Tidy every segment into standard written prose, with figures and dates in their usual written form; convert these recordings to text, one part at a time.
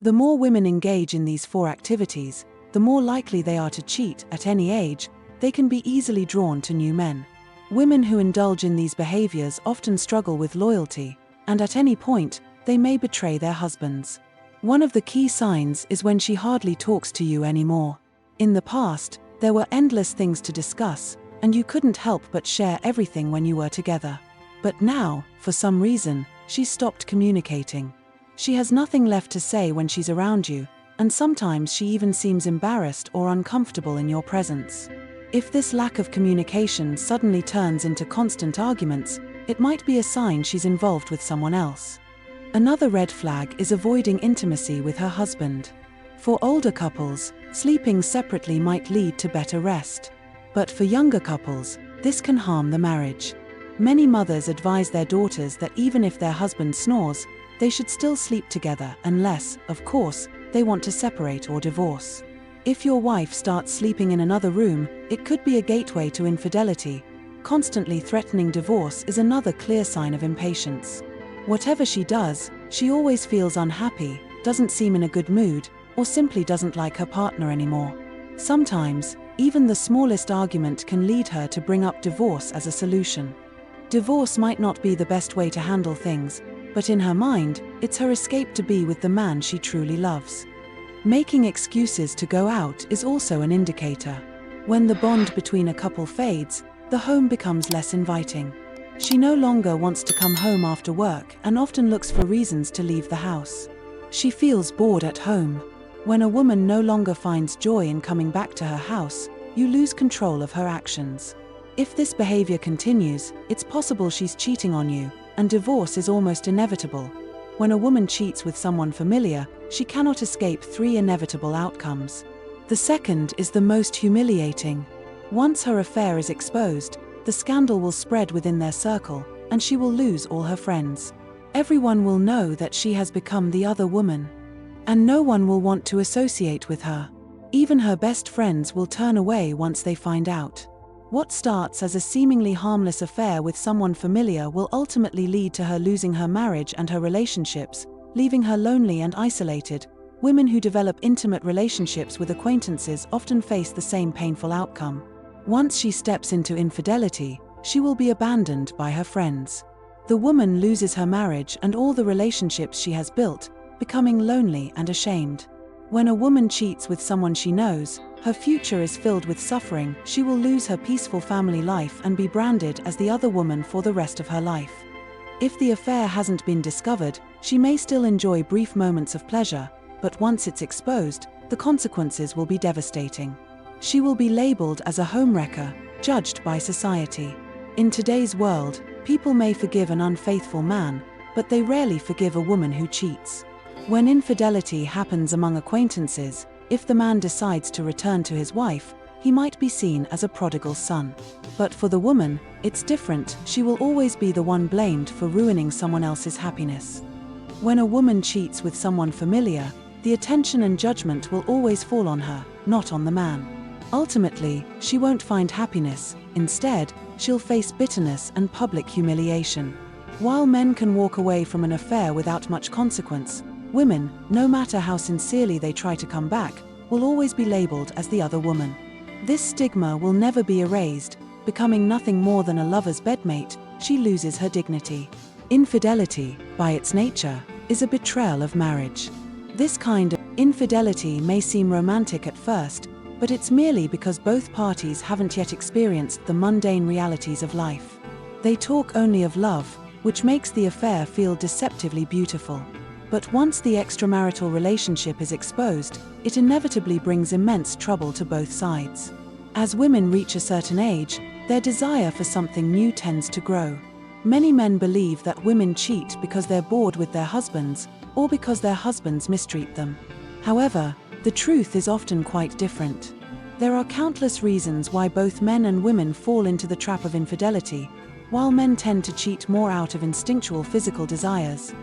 The more women engage in these four activities, the more likely they are to cheat. At any age, they can be easily drawn to new men. Women who indulge in these behaviors often struggle with loyalty, and at any point, they may betray their husbands. One of the key signs is when she hardly talks to you anymore. In the past, there were endless things to discuss, and you couldn't help but share everything when you were together. But now, for some reason, she's stopped communicating. She has nothing left to say when she's around you, and sometimes she even seems embarrassed or uncomfortable in your presence. If this lack of communication suddenly turns into constant arguments, it might be a sign she's involved with someone else. Another red flag is avoiding intimacy with her husband. For older couples, sleeping separately might lead to better rest. But for younger couples, this can harm the marriage. Many mothers advise their daughters that even if their husband snores, they should still sleep together unless, of course, they want to separate or divorce. If your wife starts sleeping in another room, it could be a gateway to infidelity. Constantly threatening divorce is another clear sign of impatience. Whatever she does, she always feels unhappy, doesn't seem in a good mood, or simply doesn't like her partner anymore. Sometimes, even the smallest argument can lead her to bring up divorce as a solution. Divorce might not be the best way to handle things, but in her mind, it's her escape to be with the man she truly loves. Making excuses to go out is also an indicator. When the bond between a couple fades, the home becomes less inviting. She no longer wants to come home after work and often looks for reasons to leave the house. She feels bored at home. When a woman no longer finds joy in coming back to her house, you lose control of her actions. If this behavior continues, it's possible she's cheating on you, and divorce is almost inevitable. When a woman cheats with someone familiar, she cannot escape three inevitable outcomes. The second is the most humiliating. Once her affair is exposed, the scandal will spread within their circle, and she will lose all her friends. Everyone will know that she has become the other woman, and no one will want to associate with her. Even her best friends will turn away once they find out. What starts as a seemingly harmless affair with someone familiar will ultimately lead to her losing her marriage and her relationships, leaving her lonely and isolated. Women who develop intimate relationships with acquaintances often face the same painful outcome. Once she steps into infidelity, she will be abandoned by her friends. The woman loses her marriage and all the relationships she has built, becoming lonely and ashamed. When a woman cheats with someone she knows, her future is filled with suffering. She will lose her peaceful family life and be branded as the other woman for the rest of her life. If the affair hasn't been discovered, she may still enjoy brief moments of pleasure, but once it's exposed, the consequences will be devastating. She will be labeled as a homewrecker, judged by society. In today's world, people may forgive an unfaithful man, but they rarely forgive a woman who cheats. When infidelity happens among acquaintances, if the man decides to return to his wife, he might be seen as a prodigal son. But for the woman, it's different. She will always be the one blamed for ruining someone else's happiness. When a woman cheats with someone familiar, the attention and judgment will always fall on her, not on the man. Ultimately, she won't find happiness. Instead, she'll face bitterness and public humiliation. While men can walk away from an affair without much consequence, women, no matter how sincerely they try to come back, will always be labeled as the other woman. This stigma will never be erased. Becoming nothing more than a lover's bedmate, she loses her dignity. Infidelity, by its nature, is a betrayal of marriage. This kind of infidelity may seem romantic at first, but it's merely because both parties haven't yet experienced the mundane realities of life. They talk only of love, which makes the affair feel deceptively beautiful. But once the extramarital relationship is exposed, it inevitably brings immense trouble to both sides. As women reach a certain age, their desire for something new tends to grow. Many men believe that women cheat because they're bored with their husbands, or because their husbands mistreat them. However, the truth is often quite different. There are countless reasons why both men and women fall into the trap of infidelity, while men tend to cheat more out of instinctual physical desires.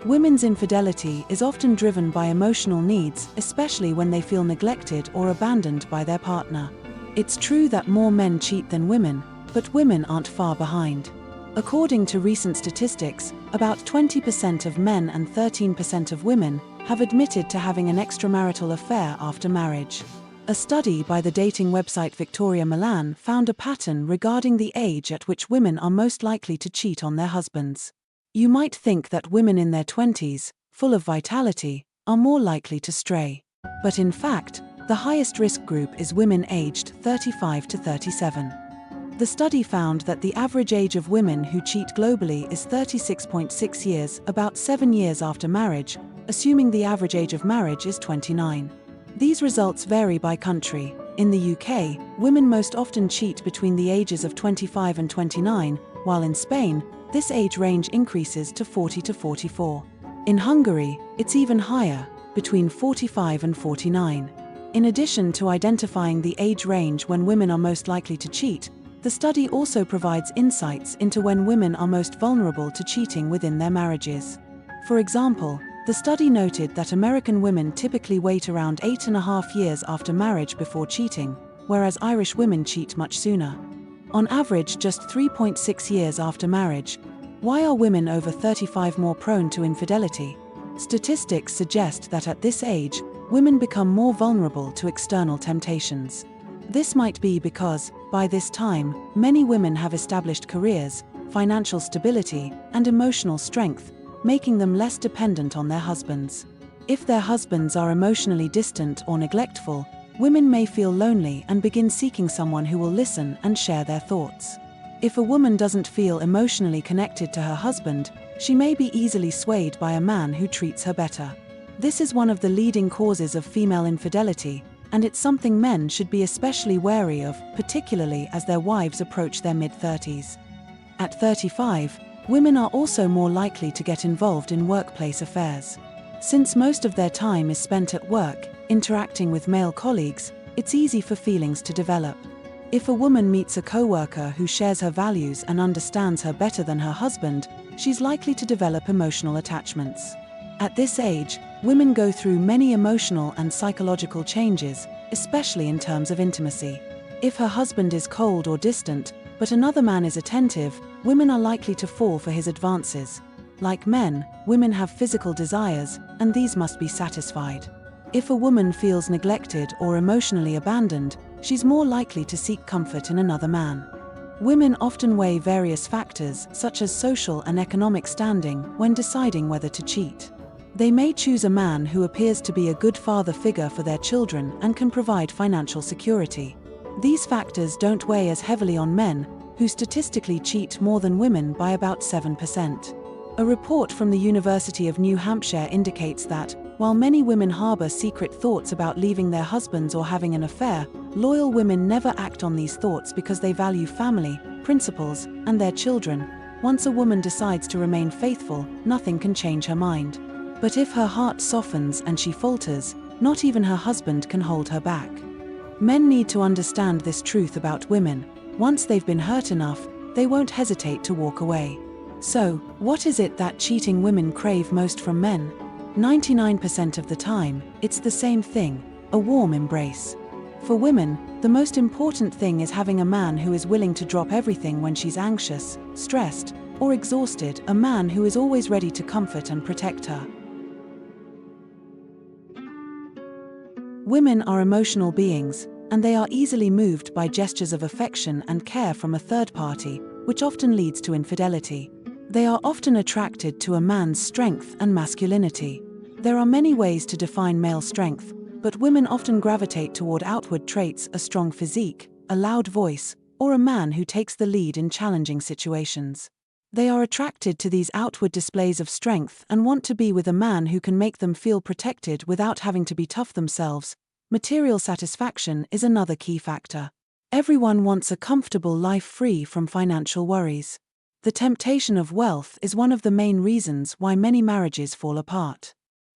Women's infidelity is often driven by emotional needs, especially when they feel neglected or abandoned by their partner. It's true that more men cheat than women, but women aren't far behind. According to recent statistics, about 20% of men and 13% of women have admitted to having an extramarital affair after marriage. A study by the dating website Victoria Milan found a pattern regarding the age at which women are most likely to cheat on their husbands. You might think that women in their 20s, full of vitality, are more likely to stray. But in fact, the highest risk group is women aged 35 to 37. The study found that the average age of women who cheat globally is 36.6 years, about 7 years after marriage, assuming the average age of marriage is 29. These results vary by country. In the UK, women most often cheat between the ages of 25 and 29, while in Spain, this age range increases to 40 to 44. In Hungary, it's even higher, between 45 and 49. In addition to identifying the age range when women are most likely to cheat, the study also provides insights into when women are most vulnerable to cheating within their marriages. For example, the study noted that American women typically wait around 8.5 years after marriage before cheating, whereas Irish women cheat much sooner. On average, just 3.6 years after marriage. Why are women over 35 more prone to infidelity? Statistics suggest that at this age, women become more vulnerable to external temptations. This might be because, by this time, many women have established careers, financial stability, and emotional strength, making them less dependent on their husbands. If their husbands are emotionally distant or neglectful, women may feel lonely and begin seeking someone who will listen and share their thoughts. If a woman doesn't feel emotionally connected to her husband, she may be easily swayed by a man who treats her better. This is one of the leading causes of female infidelity, and it's something men should be especially wary of, particularly as their wives approach their mid-30s. At 35, women are also more likely to get involved in workplace affairs. Since most of their time is spent at work, interacting with male colleagues, it's easy for feelings to develop. If a woman meets a coworker who shares her values and understands her better than her husband, she's likely to develop emotional attachments. At this age, women go through many emotional and psychological changes, especially in terms of intimacy. If her husband is cold or distant, but another man is attentive, women are likely to fall for his advances. Like men, women have physical desires, and these must be satisfied. If a woman feels neglected or emotionally abandoned, she's more likely to seek comfort in another man. Women often weigh various factors, such as social and economic standing, when deciding whether to cheat. They may choose a man who appears to be a good father figure for their children and can provide financial security. These factors don't weigh as heavily on men, who statistically cheat more than women by about 7%. A report from the University of New Hampshire indicates that, while many women harbor secret thoughts about leaving their husbands or having an affair, loyal women never act on these thoughts because they value family, principles, and their children. Once a woman decides to remain faithful, nothing can change her mind. But if her heart softens and she falters, not even her husband can hold her back. Men need to understand this truth about women. Once they've been hurt enough, they won't hesitate to walk away. So, what is it that cheating women crave most from men? 99% of the time, it's the same thing: a warm embrace. For women, the most important thing is having a man who is willing to drop everything when she's anxious, stressed, or exhausted, a man who is always ready to comfort and protect her. Women are emotional beings, and they are easily moved by gestures of affection and care from a third party, which often leads to infidelity. They are often attracted to a man's strength and masculinity. There are many ways to define male strength, but women often gravitate toward outward traits: a strong physique, a loud voice, or a man who takes the lead in challenging situations. They are attracted to these outward displays of strength and want to be with a man who can make them feel protected without having to be tough themselves. Material satisfaction is another key factor. Everyone wants a comfortable life free from financial worries. The temptation of wealth is one of the main reasons why many marriages fall apart.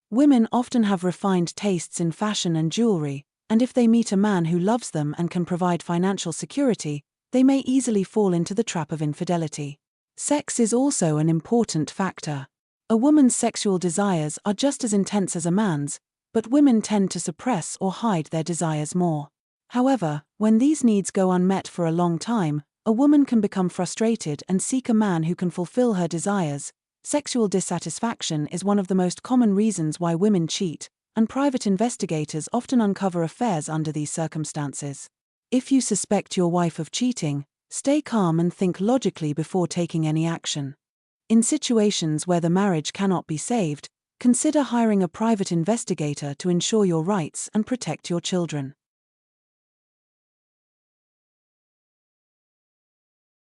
Women often have refined tastes in fashion and jewelry, and if they meet a man who loves them and can provide financial security, they may easily fall into the trap of infidelity. Sex is also an important factor. A woman's sexual desires are just as intense as a man's, but women tend to suppress or hide their desires more. However, when these needs go unmet for a long time, a woman can become frustrated and seek a man who can fulfill her desires, Sexual dissatisfaction is one of the most common reasons why women cheat, and private investigators often uncover affairs under these circumstances. If you suspect your wife of cheating, stay calm and think logically before taking any action. In situations where the marriage cannot be saved, consider hiring a private investigator to ensure your rights and protect your children.